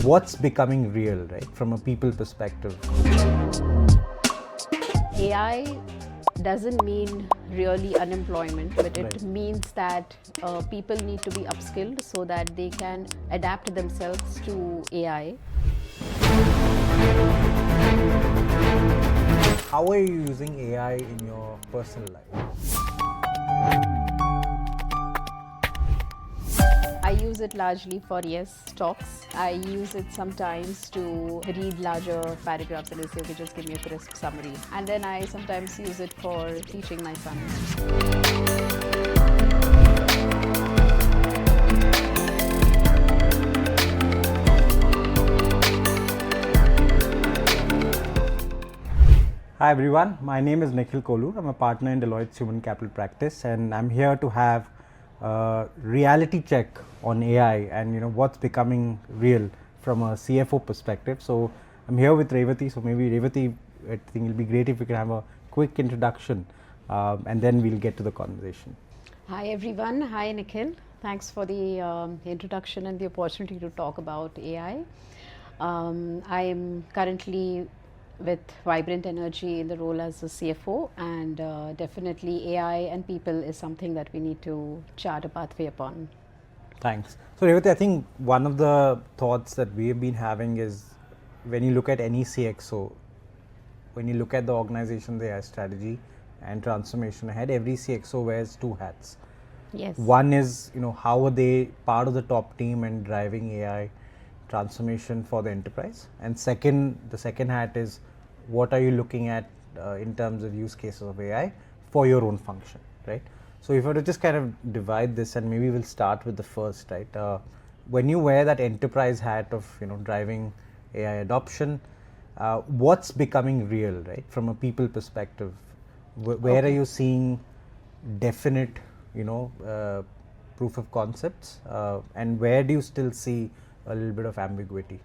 what's becoming real, right, from a people perspective. AI doesn't mean really unemployment, but it Right. means that people need to be upskilled so that they can adapt themselves to AI. How are you using AI in your personal life? I use it largely for talks. I use it sometimes to read larger paragraphs and say, okay, just give me a crisp summary. And then I sometimes use it for teaching my sons. Hi everyone, my name is Nikhil Kolur. I'm a partner in Deloitte's Human Capital Practice, and I'm here to have a reality check on AI and what's becoming real from a CFO perspective. So I'm here with Rewati. So maybe Rewati, I think it'll be great if we can have a quick introduction, and then we'll get to the conversation. Hi everyone. Hi Nikhil. Thanks for the introduction and the opportunity to talk about AI. I am currently with Vibrant Energy in the role as a CFO, and definitely AI and people is something that we need to chart a pathway upon. Thanks. So Rewati, I think one of the thoughts that we've been having is when you look at any CXO, when you look at the organization's AI strategy and transformation ahead, every CXO wears two hats. Yes. One is, how are they part of the top team and driving AI transformation for the enterprise? And second, the second hat is what are you looking at in terms of use cases of AI for your own function, right? So if I were to just kind of divide this, and maybe we'll start with the first, right? When you wear that enterprise hat of driving AI adoption, what's becoming real, right, from a people perspective? Where are you seeing definite proof of concepts, and where do you still see a little bit of ambiguity?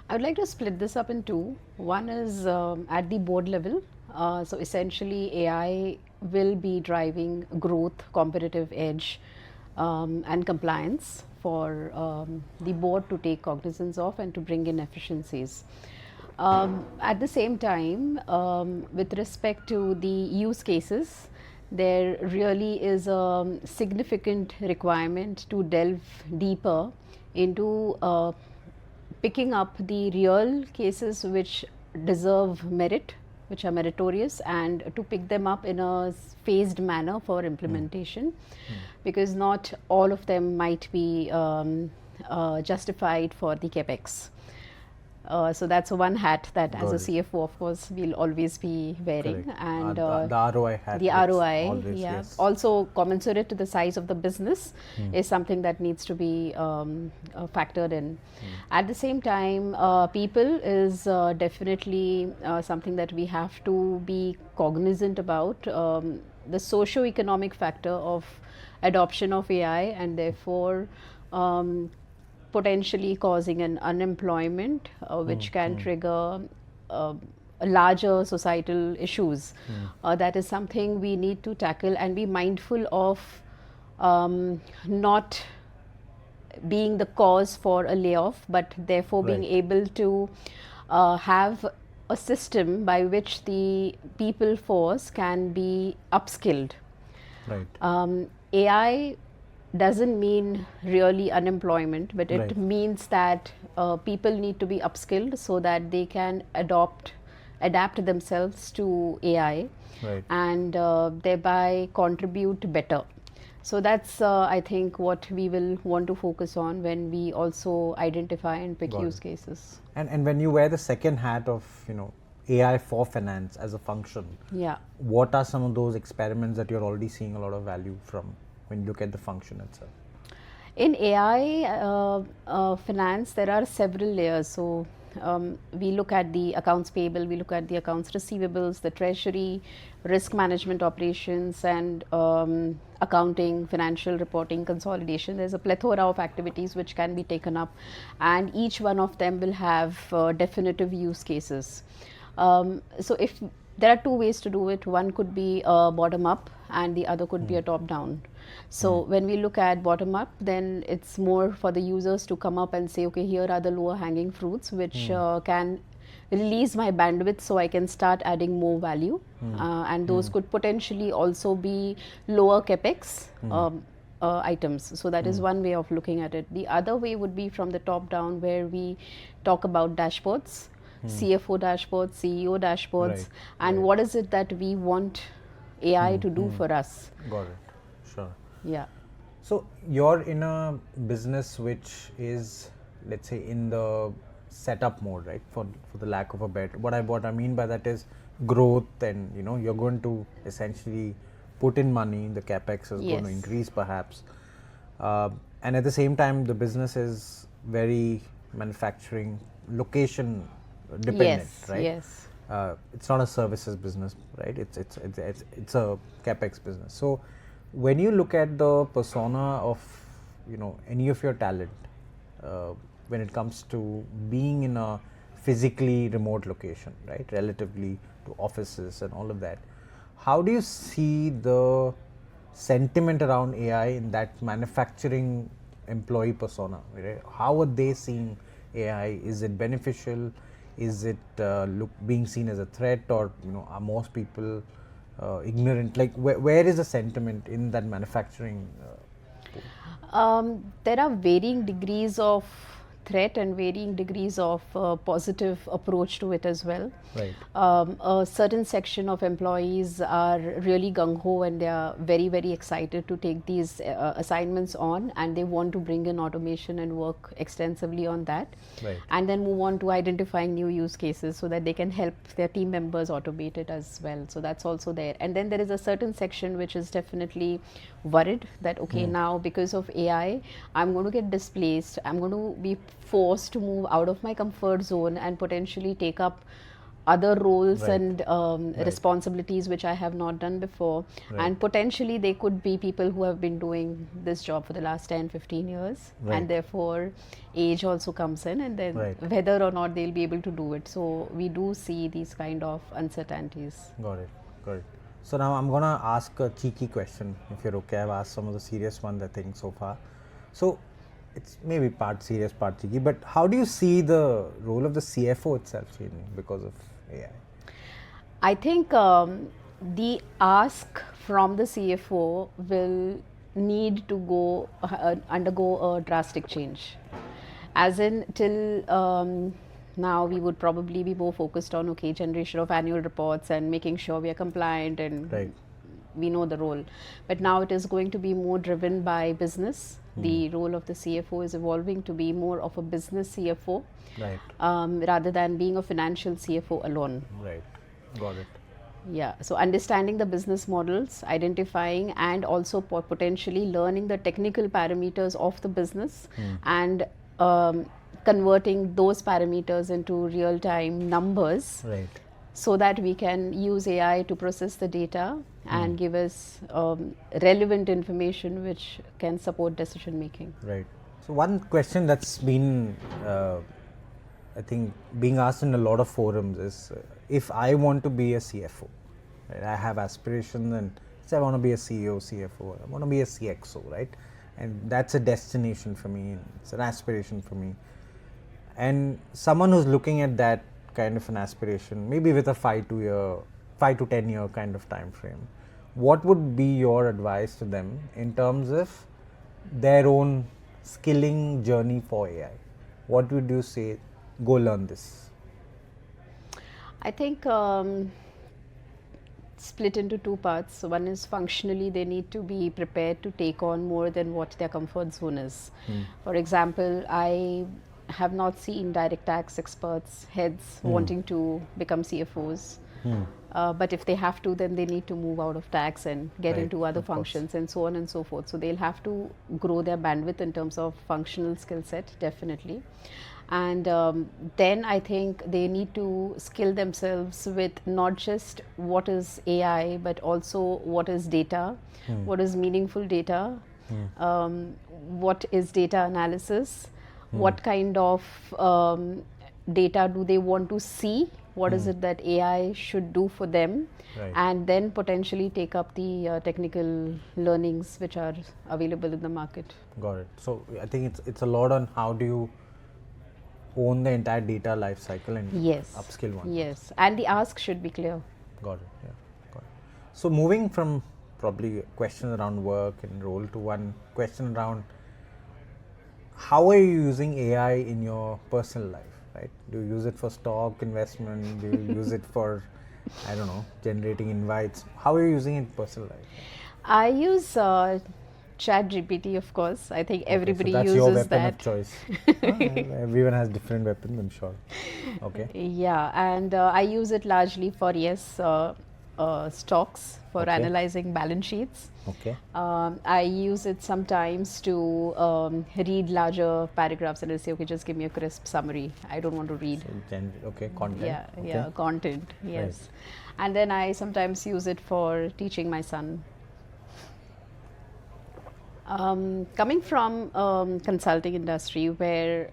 I would like to split this up in two. One is at the board level. So essentially AI will be driving growth, competitive edge, and compliance for the board to take cognizance of and to bring in efficiencies. At the same time, with respect to the use cases, there really is a significant requirement to delve deeper into picking up the real cases which deserve merit, which are meritorious, and to pick them up in a phased manner for implementation, because not all of them might be justified for the capex. So that's one hat that as a CFO, of course, we'll always be wearing. Correct. And the ROI hat. the ROI, always, yeah. yes. Also commensurate to the size of the business is something that needs to be factored in. At the same time, people is definitely something that we have to be cognizant about. The socio-economic factor of adoption of AI, and therefore potentially causing an unemployment, which can trigger larger societal issues. That is something we need to tackle and be mindful of, not being the cause for a layoff, but therefore being Right. able to have a system by which the people force can be upskilled. Right. AI doesn't mean really unemployment, but it Right. means that people need to be upskilled so that they can adapt themselves to AI, Right. and thereby contribute better. So that's I think what we will want to focus on when we also identify and pick Got use it. cases. And when you wear the second hat of AI for finance as a function, Yeah. what are some of those experiments that you're already seeing a lot of value from when you look at the function itself? In AI finance, there are several layers. So we look at the accounts payable, we look at the accounts receivables, the treasury, risk management operations, and accounting, financial reporting, consolidation. There's a plethora of activities which can be taken up, and each one of them will have definitive use cases. So if There are two ways to do it. One could be bottom up, and the other could be a top down. So when we look at bottom up, then it's more for the users to come up and say, okay, here are the lower hanging fruits which can release my bandwidth so I can start adding more value. And those could potentially also be lower capex items. So that is one way of looking at it. The other way would be from the top down, where we talk about dashboards, CFO dashboards, CEO dashboards, Right, and what is it that we want AI to do for us. Got it. Sure. Yeah. So you're in a business which is, let's say, in the setup mode, right? For the lack of a better. What I mean by that is growth, and you're going to essentially put in money. The capex is going to Yes. increase perhaps, and at the same time, the business is very manufacturing location dependent, Yes, right? yes. It's not a services business, right? It's a capex business. So when you look at the persona of any of your talent, when it comes to being in a physically remote location, right, relatively to offices and all of that, how do you see the sentiment around AI in that manufacturing employee persona, right? How are they seeing AI? Is it beneficial? Is it being seen as a threat, or are most people ignorant? Like where is the sentiment in that manufacturing? There are varying degrees of threat and varying degrees of positive approach to it as well. Right. A certain section of employees are really gung-ho, and they are very, very excited to take these assignments on, and they want to bring in automation and work extensively on that. Right. And then move on to identifying new use cases so that they can help their team members automate it as well. So that's also there. And then there is a certain section which is definitely worried that, okay, now because of AI, I'm going to get displaced. I'm going to be forced to move out of my comfort zone and potentially take up other roles Right. and responsibilities which I have not done before. Right. And potentially they could be people who have been doing this job for the last 10, 15 years. Right. And therefore age also comes in, and then Right. whether or not they'll be able to do it. So we do see these kind of uncertainties. Got it. Got it. So now I'm gonna ask a cheeky question, if you're okay. I've asked some of the serious ones, I think, so far. So it's maybe part serious, part cheeky, but how do you see the role of the CFO itself changing because of AI? I think the ask from the CFO will need to go undergo a drastic change. As in, till now we would probably be more focused on, okay, generation of annual reports and making sure we are compliant and Right. we know the role. But now it is going to be more driven by business. The role of the CFO is evolving to be more of a business CFO, Right. rather than being a financial CFO alone. Right. Got it. Yeah, so understanding the business models, identifying and also potentially learning the technical parameters of the business, and converting those parameters into real time numbers, Right. so that we can use AI to process the data and give us relevant information which can support decision making. Right. So one question that's been, I think, being asked in a lot of forums is, if I want to be a CFO, right, I have aspirations, and say I want to be a CEO, CFO, I want to be a CXO, right? And that's a destination for me, it's an aspiration for me. And someone who's looking at that kind of an aspiration, maybe with a 5 to 10 year kind of time frame, what would be your advice to them in terms of their own skilling journey for AI? What would you say? Go learn this. I think split into two parts. So one is functionally they need to be prepared to take on more than what their comfort zone is. For example, I have not seen direct tax experts, heads wanting to become CFOs. But if they have to, then they need to move out of tax and get Right, into other of course. functions and so on and so forth. So they'll have to grow their bandwidth in terms of functional skill set, definitely. And then I think they need to skill themselves with not just what is AI, but also what is data, what is meaningful data, what is data analysis, what kind of data do they want to see, what is it that AI should do for them, Right. and then potentially take up the technical learnings which are available in the market. Got it. So I think it's a lot on how do you own the entire data life cycle and Yes. upskill one. Yes, and the ask should be clear. Got it. Yeah. Got it. So moving from probably questions around work and role to one question around how are you using AI in your personal life, right? Do you use it for stock investment? Do you use it for, I don't know, generating invites? How are you using it in personal life? I use Chat GPT, of course. I think everybody so that's uses your weapon that. of choice. Everyone has different weapons, I'm sure. Okay. Yeah, and I use it largely for stocks, for Okay. analyzing balance sheets. Okay. I use it sometimes to read larger paragraphs and I say, okay, just give me a crisp summary. I don't want to read. Okay. Content. Yeah, Okay. yeah, content. Yes, and then I sometimes use it for teaching my son. Coming from consulting industry where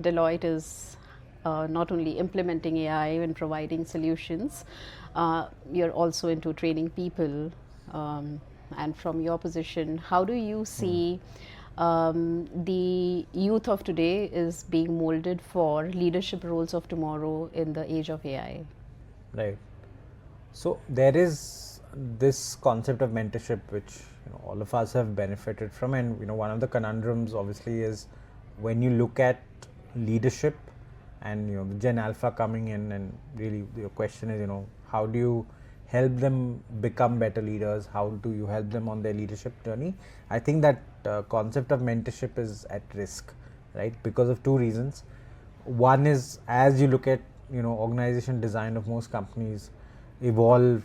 Deloitte is not only implementing AI and providing solutions, you're also into training people. And from your position, how do you see the youth of today is being molded for leadership roles of tomorrow in the age of AI? Right. So there is this concept of mentorship, which all of us have benefited from, and one of the conundrums obviously is when you look at leadership, and the Gen Alpha coming in, and really your question is how do you help them become better leaders? How do you help them on their leadership journey? I think that concept of mentorship is at risk, right? Because of two reasons. One is, as you look at organization design of most companies evolve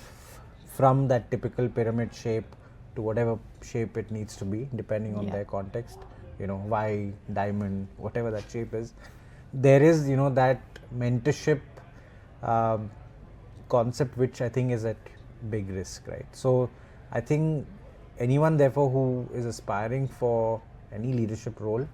from that typical pyramid shape to whatever shape it needs to be depending on their context, Y, diamond, whatever that shape is. There is that mentorship concept which I think is at big risk, right? So I think anyone therefore who is aspiring for any leadership role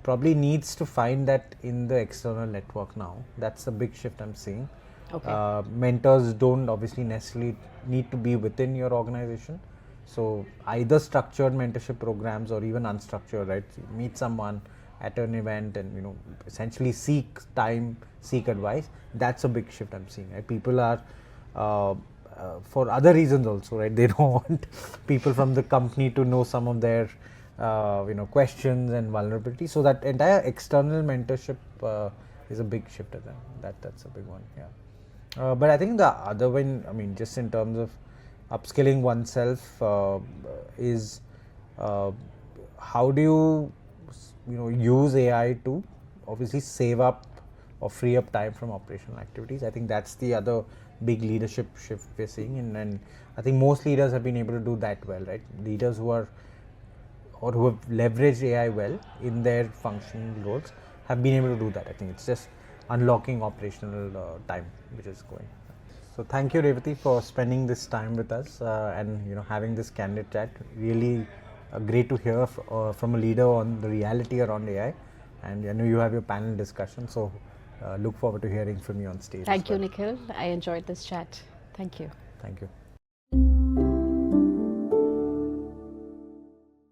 probably needs to find that in the external network now. That's a big shift I'm seeing. Okay. Mentors don't obviously necessarily need to be within your organization. So either structured mentorship programs or even unstructured, right? So you meet someone at an event and essentially seek time, seek advice. That's a big shift I'm seeing. Right? People are for other reasons also, right? They don't want people from the company to know some of their questions and vulnerabilities. So that entire external mentorship is a big shift at them. That's a big one. Yeah. But I think the other one, I mean, just in terms of upskilling oneself, is how do you use AI to obviously save up or free up time from operational activities. I think that's the other big leadership shift we're seeing, and I think most leaders have been able to do that well, right? Leaders who are or who have leveraged AI well in their functional roles have been able to do that. I think it's just unlocking operational time which is going. So thank you, Rewati, for spending this time with us and having this candid chat. Really great to hear from a leader on the reality around AI. And I know you have your panel discussion, so look forward to hearing from you on stage. Thank you, Nikhil. I enjoyed this chat. Thank you. Thank you.